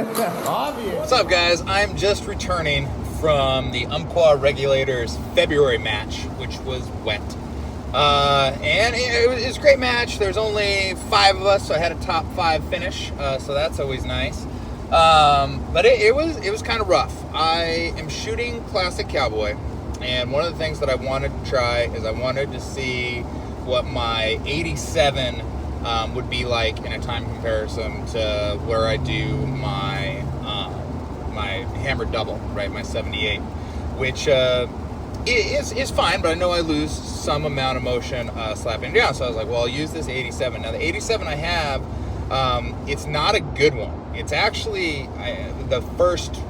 What's up, guys? I'm just returning from the Umpqua Regulators February match, which was wet. And it was a great match. There's only 5 of us, so I had a top 5 finish, so that's always nice. But it was kind of rough. I am shooting Classic Cowboy, and one of the things that I wanted to try is I wanted to see what my 87 would be like in a time comparison to where I do my my hammered double, right? My 78, which is fine, but I know I lose some amount of motion slapping down. So I was like, well, I'll use this 87. Now the 87 I have, it's not a good one. It's actually the first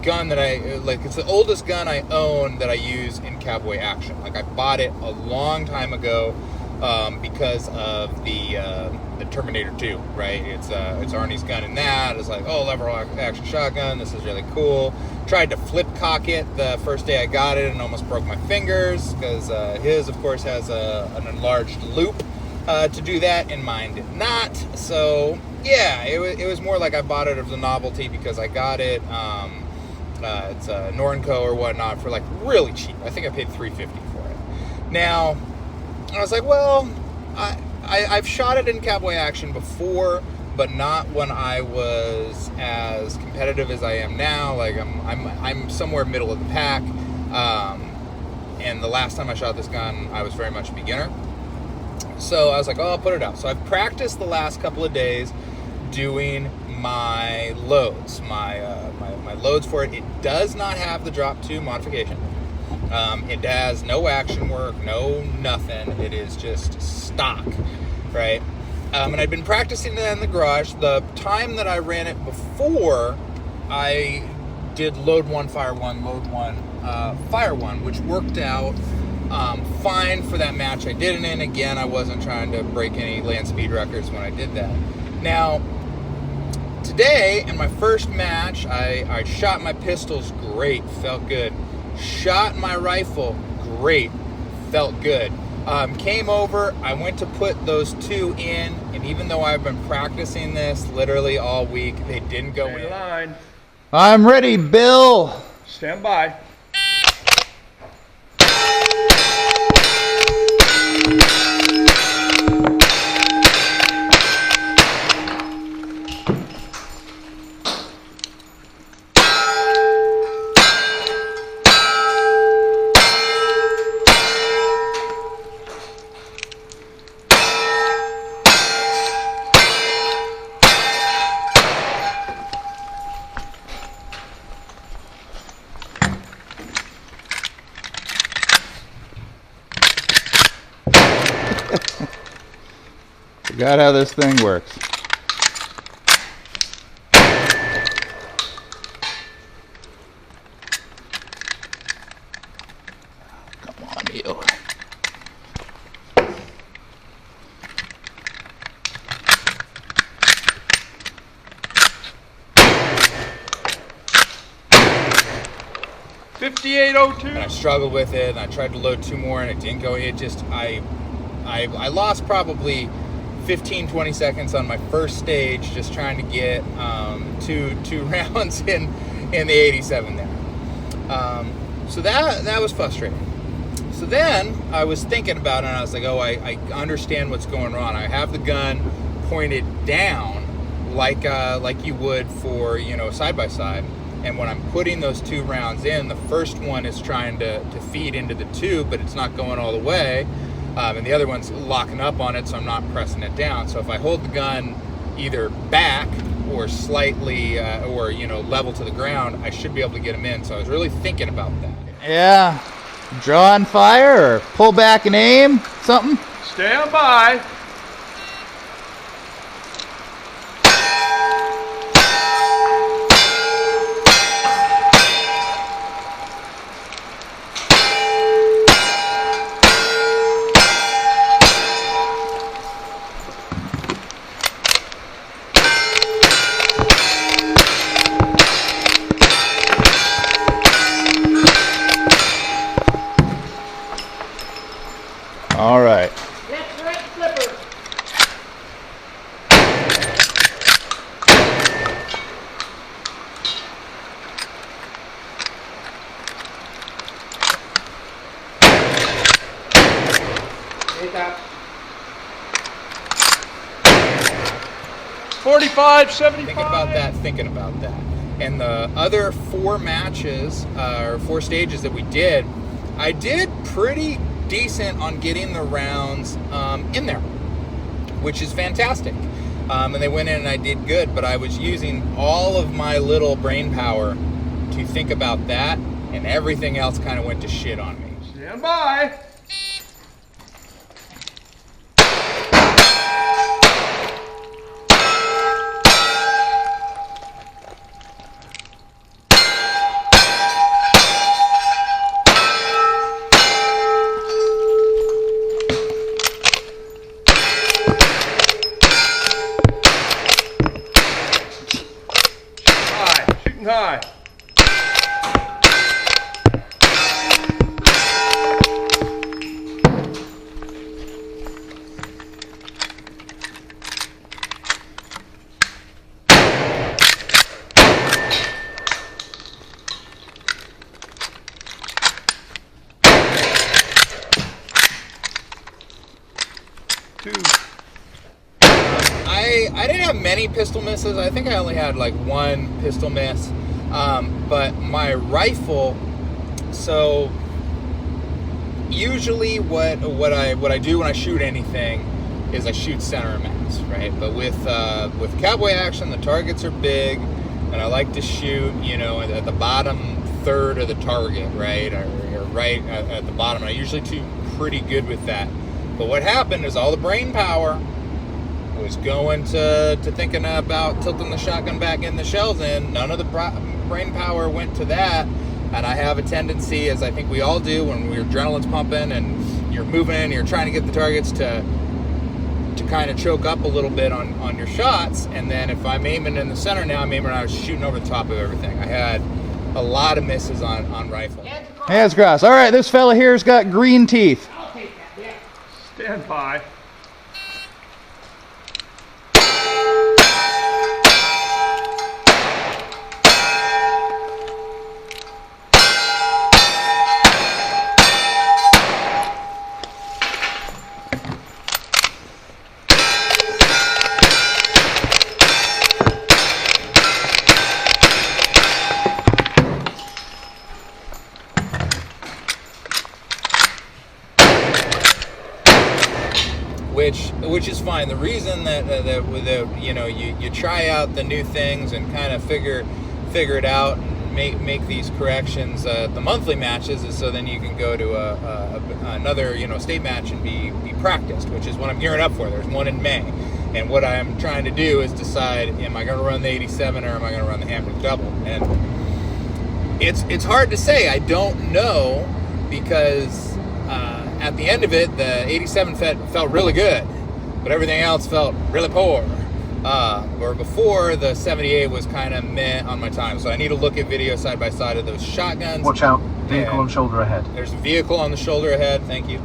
gun that it's the oldest gun I own that I use in cowboy action. Like, I bought it a long time ago because of the Terminator 2, right? It's Arnie's gun in that. It's like, oh, lever action shotgun. This is really cool. Tried to flip cock it the first day I got it and almost broke my fingers because his, of course, has an enlarged loop to do that, and mine did not. So yeah, it was more like I bought it as a novelty because I got it. It's a Nornco or whatnot for like really cheap. I think I paid $350 for it. Now, I was like, well, I've shot it in cowboy action before, but not when I was as competitive as I am now. Like, I'm somewhere middle of the pack. And the last time I shot this gun, I was very much a beginner. So I was like, oh, I'll put it out. So I've practiced the last couple of days doing my loads, my loads for it. It does not have the drop 2 modification. It has no action work, no nothing. It is just stock, right? And I'd been practicing that in the garage. The time that I ran it before, I did load 1, fire 1, load 1, fire 1, which worked out fine for that match I did it in. Again, I wasn't trying to break any land speed records when I did that. Now, today, in my first match, I shot my pistols, great, felt good. Shot my rifle, great, felt good. Came over, I went to put those 2 in, and even though I've been practicing this literally all week, they didn't go in. Line. I'm ready, Bill. Stand by. Forgot how this thing works. Come on, you. And I struggled with it, and I tried to load 2 more, and it didn't go. It just, I lost probably 15-20 seconds on my first stage just trying to get two rounds in the 87 there. So that was frustrating. So then I was thinking about it, and I was like, oh, I understand what's going on. I have the gun pointed down like you would for, side by side. And when I'm putting those 2 rounds in, the first one is trying to feed into the tube, but it's not going all the way. And the other one's locking up on it, so I'm not pressing it down. So if I hold the gun either back or slightly, level to the ground, I should be able to get them in. So I was really thinking about that. Yeah. Draw and fire or pull back and aim, something? Stand by. All right. That's right, flipper. Stop. 45, 75. Thinking about that. And the other 4 matches, or 4 stages that we did, I did pretty decent on getting the rounds in there, which is fantastic. And they went in and I did good, but I was using all of my little brain power to think about that, and everything else kind of went to shit on me. Stand by. High. I didn't have many pistol misses. I think I only had like 1 pistol miss. But my rifle, so usually what I do when I shoot anything is I shoot center of mass, right? But with Cowboy action, the targets are big, and I like to shoot, at the bottom third of the target, right, or right at the bottom. And I usually do pretty good with that. But what happened is all the brain power was going to thinking about tilting the shotgun back in the shells in. None of the brain power went to that, and I have a tendency, as I think we all do, when your adrenaline's pumping and you're moving and you're trying to get the targets to kind of choke up a little bit on your shots. And then if I'm aiming in the center now, I'm aiming, I was shooting over the top of everything. I had a lot of misses on rifle. Hands crossed. All right, this fella here's got green teeth. I'll take that, yeah. Stand by. Which is fine. The reason that you try out the new things and kind of figure it out and make these corrections at the monthly matches is so then you can go to another state match and be practiced, which is what I'm gearing up for. There's one in May, and what I'm trying to do is decide, am I going to run the 87 or am I going to run the Hamburg double? And it's hard to say. I don't know, because at the end of it, the 87 felt really good, but everything else felt really poor. Or before, the 78 was kind of meh on my time. So I need to look at video side by side of those shotguns. Watch out, vehicle on shoulder ahead. There's a vehicle on the shoulder ahead, thank you.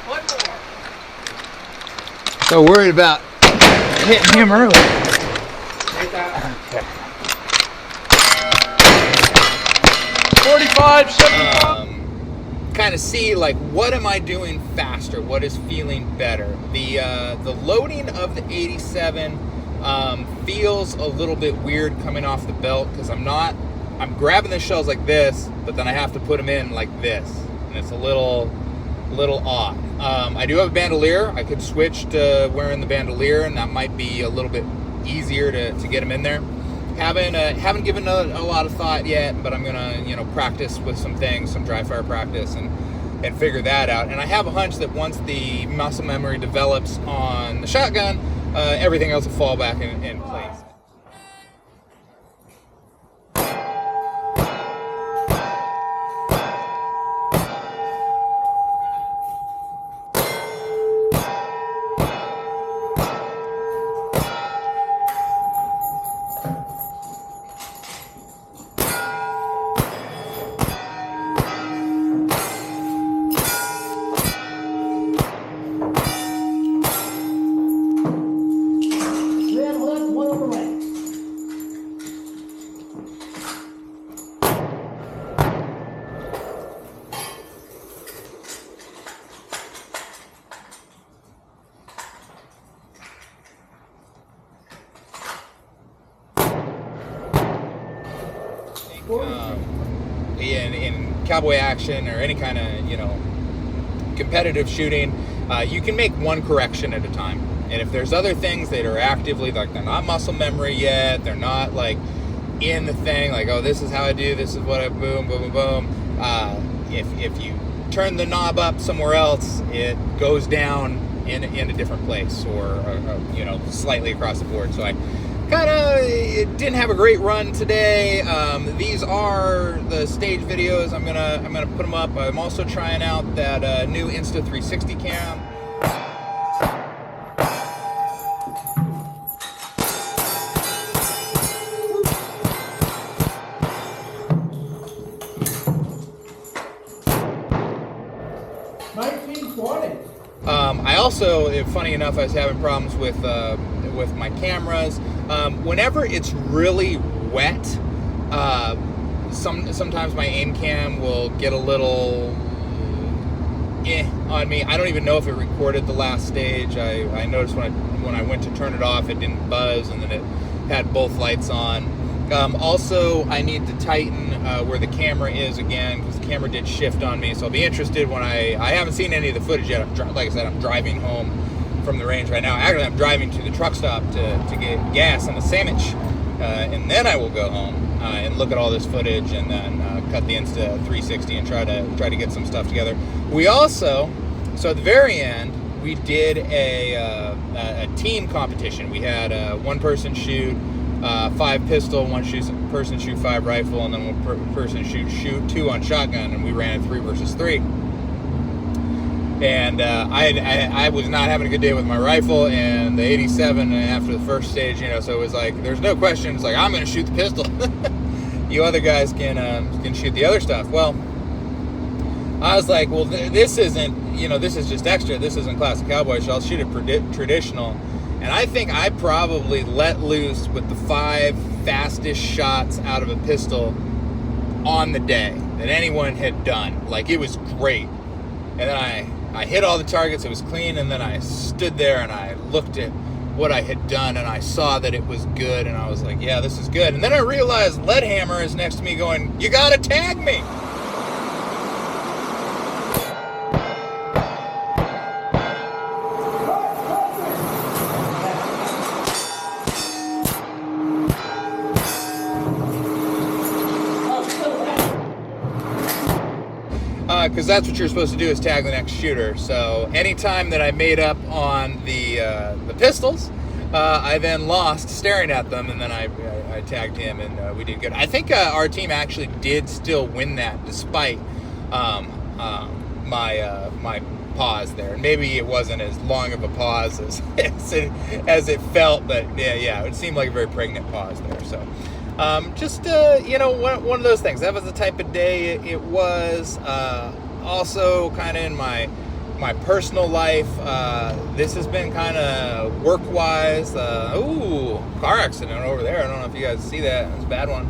One more. So worried about hitting him early. Take that. Okay. 45, 75. Kind of see, like, what am I doing faster? What is feeling better? The loading of the 87 feels a little bit weird coming off the belt, because I'm grabbing the shells like this, but then I have to put them in like this, and it's a little odd. I do have a bandolier. I could switch to wearing the bandolier, and that might be a little bit easier to get them in there. Haven't given a lot of thought yet, but I'm gonna practice with some things, some dry fire practice, and figure that out. And I have a hunch that once the muscle memory develops on the shotgun, everything else will fall back in place. Red left, one on the right. in cowboy action or any kind of, you know, competitive shooting, you can make one correction at a time. And if there's other things that are actively, like, they're not muscle memory yet, they're not like in the thing, like, oh, this is how I do, this is what I boom, boom, boom, boom. If you turn the knob up somewhere else, it goes down in a different place, or you know, slightly across the board. So I kind of didn't have a great run today. These are the stage videos. I'm gonna put them up. I'm also trying out that new Insta360 cam. I also, funny enough, I was having problems with my cameras. Whenever it's really wet, sometimes my aim cam will get a little on me. I don't even know if it recorded the last stage. I noticed when I went to turn it off, it didn't buzz, and then it had both lights on. Also, I need to tighten where the camera is again, because the camera did shift on me. So I'll be interested when I haven't seen any of the footage yet. Like I said, I'm driving home from the range right now. Actually, I'm driving to the truck stop to get gas on the sandwich, and then I will go home and look at all this footage, and then cut the Insta360 and try to get some stuff together. We also, so at the very end, we did a team competition. We had one person shoot 5 pistol, one person shoot 5 rifle, and then one person shoot 2 on shotgun, and we ran 3 versus 3. And I was not having a good day with my rifle and the 87 after the first stage, you know, so it was like, there's no question. It's like, I'm going to shoot the pistol. You other guys can shoot the other stuff. Well, I was like, well, this isn't, you know, this is just extra. This isn't classic cowboy, so I'll shoot it traditional. And I think I probably let loose with the 5 fastest shots out of a pistol on the day that anyone had done. Like, it was great. And then I hit all the targets, it was clean, and then I stood there and I looked at what I had done and I saw that it was good, and I was like, yeah, this is good. And then I realized Leadhammer is next to me going, you gotta tag me! Because that's what you're supposed to do, is tag the next shooter. So anytime that I made up on the pistols, I then lost staring at them, and then I tagged him, and we did good. I think our team actually did still win that, despite my pause there. And maybe it wasn't as long of a pause as it felt, but yeah, it seemed like a very pregnant pause there. So. You know, one of those things. That was the type of day it was. Also, kind of in my personal life, this has been kind of work-wise. Car accident over there. I don't know if you guys see that. It was a bad one.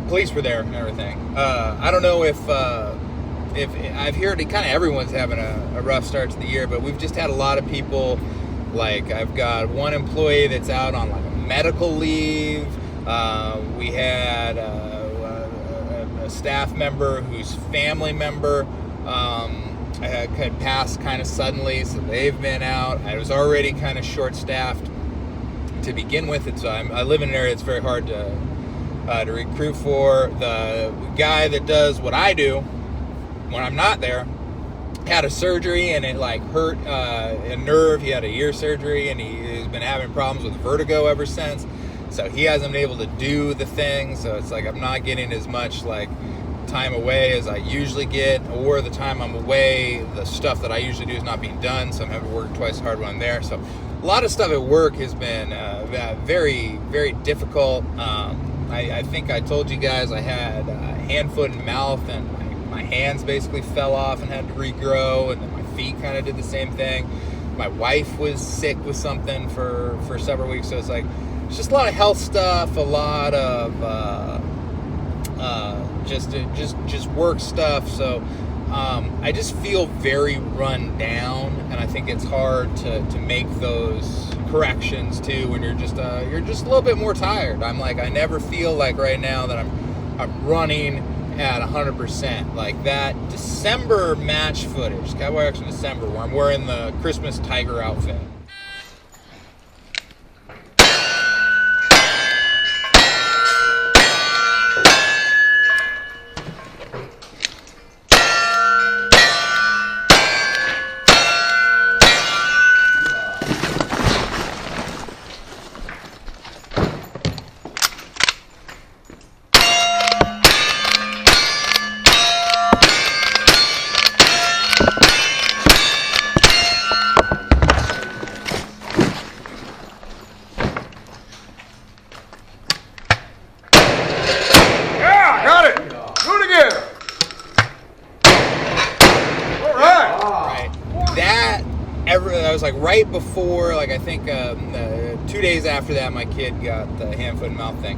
Police were there and everything. I don't know if I've heard kind of everyone's having a rough start to the year, but we've just had a lot of people. Like, I've got one employee that's out on like medical leave. We had a staff member whose family member had passed kind of suddenly, so they've been out. I was already kind of short-staffed to begin with, so I live in an area that's very hard to recruit for. The guy that does what I do when I'm not there had a surgery, and it like hurt a nerve. He had a ear surgery, and he's been having problems with vertigo ever since. So he hasn't been able to do the thing. So it's like I'm not getting as much like time away as I usually get, or the time I'm away, the stuff that I usually do is not being done. So I'm having to work twice as hard when I'm there. So a lot of stuff at work has been very, very difficult. I think I told you guys I had hand, foot, and mouth, and my hands basically fell off and had to regrow, and then my feet kind of did the same thing. My wife was sick with something for several weeks, so it's like it's just a lot of health stuff, a lot of just work stuff. So I just feel very run down, and I think it's hard to make those corrections too when you're just a little bit more tired. I never feel like right now that I'm running at 100%. Like that December match footage, Cowboy Action December, where I'm wearing the Christmas tiger outfit. That was like right before, like I think 2 days after that, my kid got the hand, foot, and mouth thing.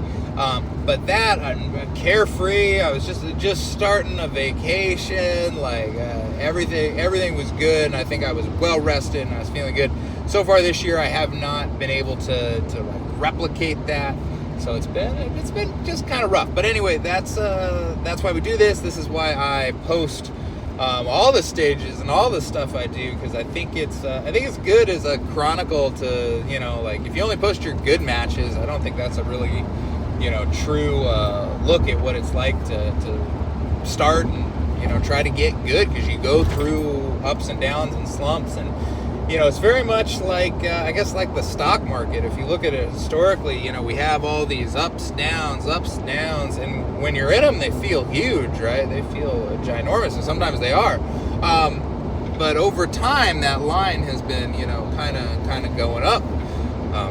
But that, I'm carefree. I was just starting a vacation. Like everything was good, and I think I was well rested, and I was feeling good. So far this year, I have not been able to like replicate that. So it's been just kind of rough. But anyway, that's why we do this. This is why I post all the stages and all the stuff I do, because I think it's good as a chronicle to, like if you only post your good matches, I don't think that's a really true look at what it's like to start and try to get good, because you go through ups and downs and slumps, and it's very much like I guess like the stock market. If you look at it historically, we have all these ups, downs, and when you're in them, they feel huge, right? They feel ginormous, and sometimes they are. But over time, that line has been, kind of going up.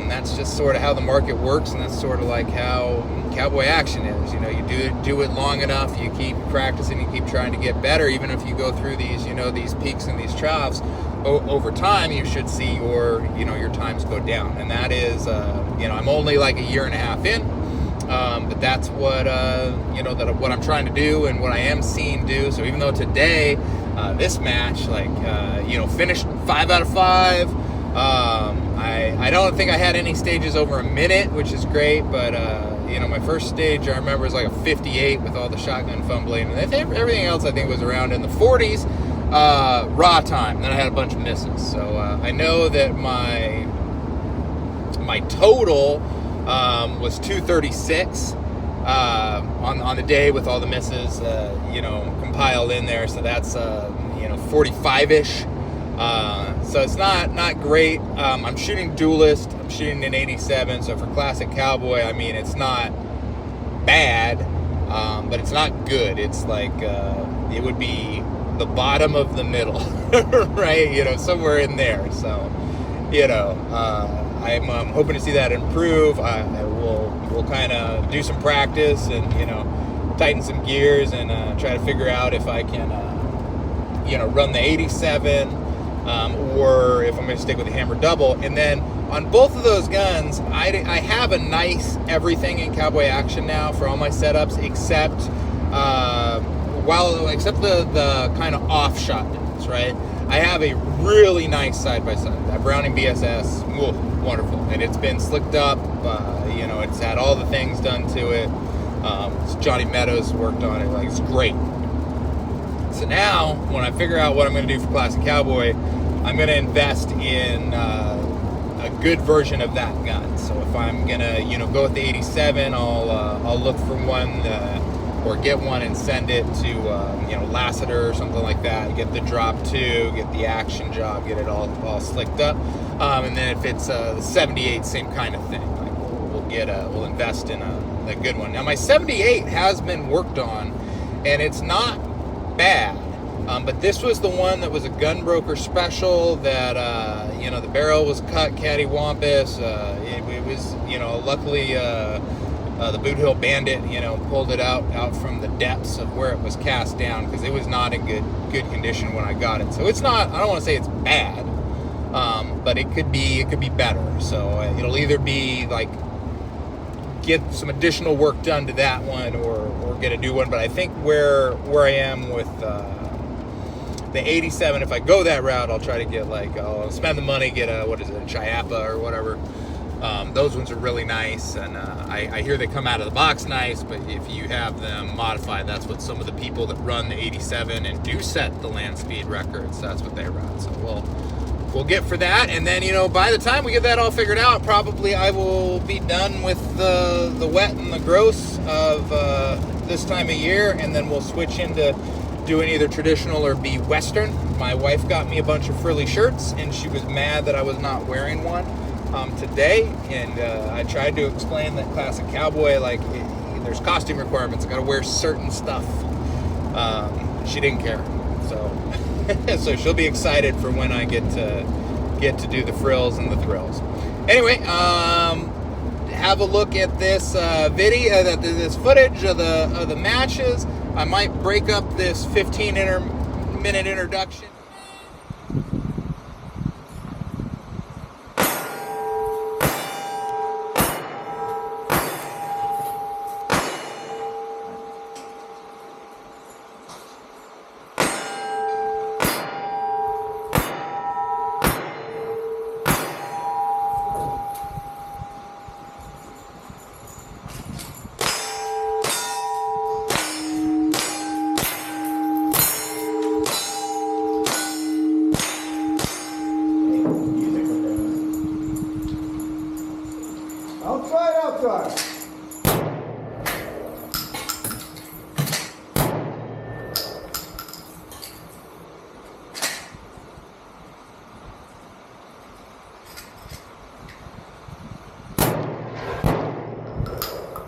That's just sort of how the market works, and that's sort of like how Cowboy Action is. You do it long enough, you keep practicing, you keep trying to get better, even if you go through these, these peaks and these troughs. Over time, you should see your times go down, and that is, I'm only like a year and a half in, but that's what what I'm trying to do and what I am seeing do. So even though today, this match, finished 5 out of 5. I don't think I had any stages over a minute, which is great, but my first stage I remember was like a 58 with all the shotgun fumbling, and everything else I think was around in the 40s. Raw time. Then I had a bunch of misses. So I know that my total was 236 on the day with all the misses, compiled in there. So that's 45-ish. So it's not great. I'm shooting duelist. I'm shooting an 87. So for classic Cowboy, I mean, it's not bad, but it's not good. It's like it would be the bottom of the middle, right? Somewhere in there. So, I'm hoping to see that improve. We'll kind of do some practice and tighten some gears and try to figure out if I can run the 87 or if I'm going to stick with the hammer double. And then on both of those guns, I have a nice everything in Cowboy Action now for all my setups, except the kind of off shotguns, right? I have a really nice side-by-side. That Browning BSS, wonderful. And it's been slicked up. It's had all the things done to it. Johnny Meadows worked on it. Like, it's great. So now, when I figure out what I'm going to do for Classic Cowboy, I'm going to invest in a good version of that gun. So if I'm going to, go with the 87, I'll look for one or get one and send it to, Lassiter or something like that. Get the drop 2, get the action job, get it all slicked up. And then if it's the 78, same kind of thing. Like we'll invest in a good one. Now my 78 has been worked on, and it's not bad. But this was the one that was a gun broker special that, the barrel was cut cattywampus. It was, luckily, the Boot Hill Bandit, pulled it out from the depths of where it was cast down, because it was not in good condition when I got it. So it's not, I don't want to say it's bad, but it could be better. So it'll either be like get some additional work done to that one or get a new one. But I think where I am with the 87, if I go that route, I'll try to get like, I'll spend the money, get a, what is it, a Chiappa or whatever. Those ones are really nice, and I hear they come out of the box nice, but if you have them modified, that's what some of the people that run the 87 and do set the land speed records, that's what they run. So we'll get for that, and then, you know, by the time we get that all figured out, probably I will be done with the wet and the gross of this time of year, and then we'll switch into doing either traditional or be Western. My wife got me a bunch of frilly shirts, and she was mad that I was not wearing one today, and I tried to explain that classic cowboy, like, there's costume requirements, I gotta wear certain stuff. She didn't care, so so she'll be excited for when I get to do the frills and the thrills. Anyway, have a look at this video, this footage of the matches. I might break up this 15-minute introduction. Outside.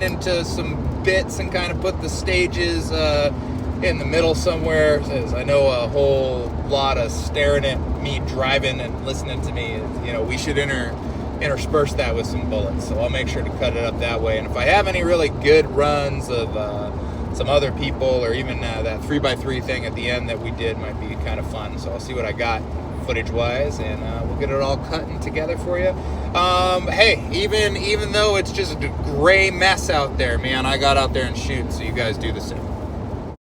Into some bits and kind of put the stages in the middle somewhere. As I know a whole lot of staring at me driving and listening to me. You know, we should intersperse that with some bullets, so I'll make sure to cut it up that way. And if I have any really good runs of some other people, or even that 3x3 thing at the end that we did might be kind of fun, so I'll see what I got footage wise, and we'll get it all cutting together for you. Hey, even though it's just a gray mess out there, man, I got out there and shoot, so you guys do the same.